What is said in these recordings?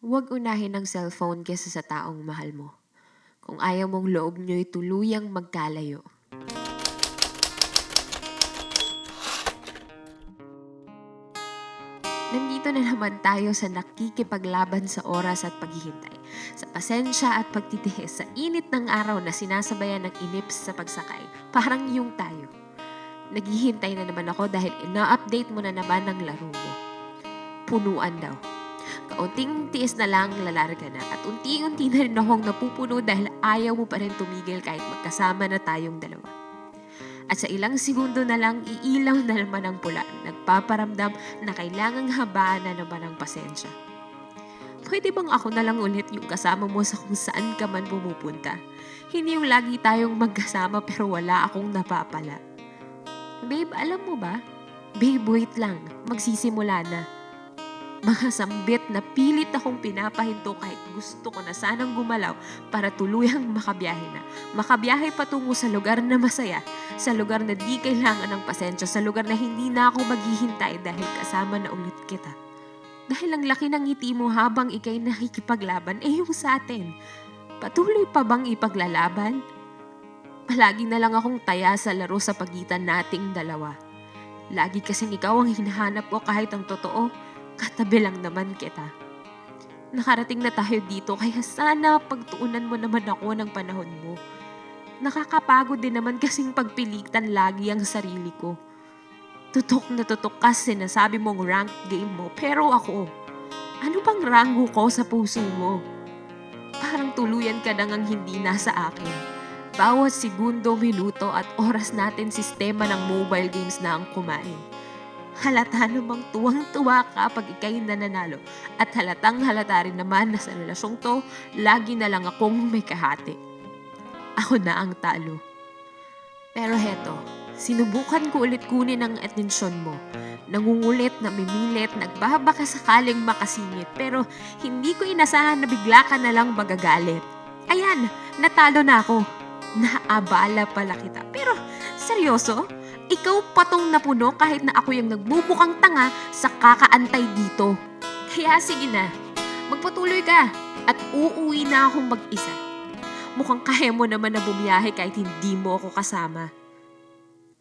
Huwag unahin ang cellphone kaysa sa taong mahal mo. Kung ayaw mong loob nyo'y tuluyang magkalayo. Nandito na naman tayo sa nakikipaglaban sa oras at paghihintay, sa pasensya at pagtitiis, sa init ng araw na sinasabayan ng inip sa pagsakay. Parang yung tayo. Naghihintay na naman ako dahil ina-update mo na naman ang laro mo. Punuan daw. Kaunting tiis na lang lalarga na at unti-unti na rin akong napupuno dahil ayaw mo pa rin tumigil kahit magkasama na tayong dalawa. At sa ilang segundo na lang, iilaw na naman ang pula. Nagpaparamdam na kailangang habaan na naman ang pasensya. Pwede bang ako na lang ulit yung kasama mo sa kung saan ka man pumupunta? Hindi yung lagi tayong magkasama pero wala akong napapala. Babe, alam mo ba? Babe, wait lang. Magsisimula na. Mga sambit na pilit akong pinapahinto kahit gusto ko na sanang gumalaw para tuluyang makabiyahe na. Makabiyahe patungo sa lugar na masaya, sa lugar na di kailangan ng pasensya, sa lugar na hindi na ako maghihintay dahil kasama na ulit kita. Dahil ang laki ng ngiti mo habang ikay nakikipaglaban, yung sa atin. Patuloy pa bang ipaglalaban? Palagi na lang akong taya sa laro sa pagitan nating dalawa. Lagi kasing ikaw ang hinahanap ko kahit ang totoo, katabi lang naman kita. Nakarating na tayo dito kaya sana pagtuunan mo naman ako ng panahon mo. Nakakapagod din naman kasing pagpilitan lagi ang sarili ko. Tutok na tutok ka sinasabi mong rank game mo pero ako, ano bang ranggo ko sa puso mo? Parang tuluyan ka nang hindi nasa akin. Bawat segundo, minuto at oras natin sistema ng mobile games na ang kumain. Halata namang tuwang-tuwa ka pag ikay nananalo at halatang halata rin naman na sa relasyong to, lagi na lang akong may kahati. Ako na ang talo. Pero heto, sinubukan ko ulit kunin ang atensyon mo. Nangungulit, namimilit, nagbabaka sakaling makasingit pero hindi ko inasahan na bigla ka na lang magagalit. Ayan, natalo na ako. Naabala pala kita. Pero seryoso? Ikaw patong napuno kahit na ako yung nagbubukang tanga sa kakaantay dito. Kaya sige na, magpatuloy ka at uuwi na akong mag-isa. Mukhang kaya mo naman na bumiyahe kahit hindi mo ako kasama.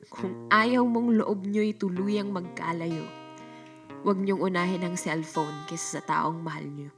Kung ayaw mong loob nyo'y tuluyang magkalayo, huwag niyong unahin ang cellphone kaysa sa taong mahal niyo.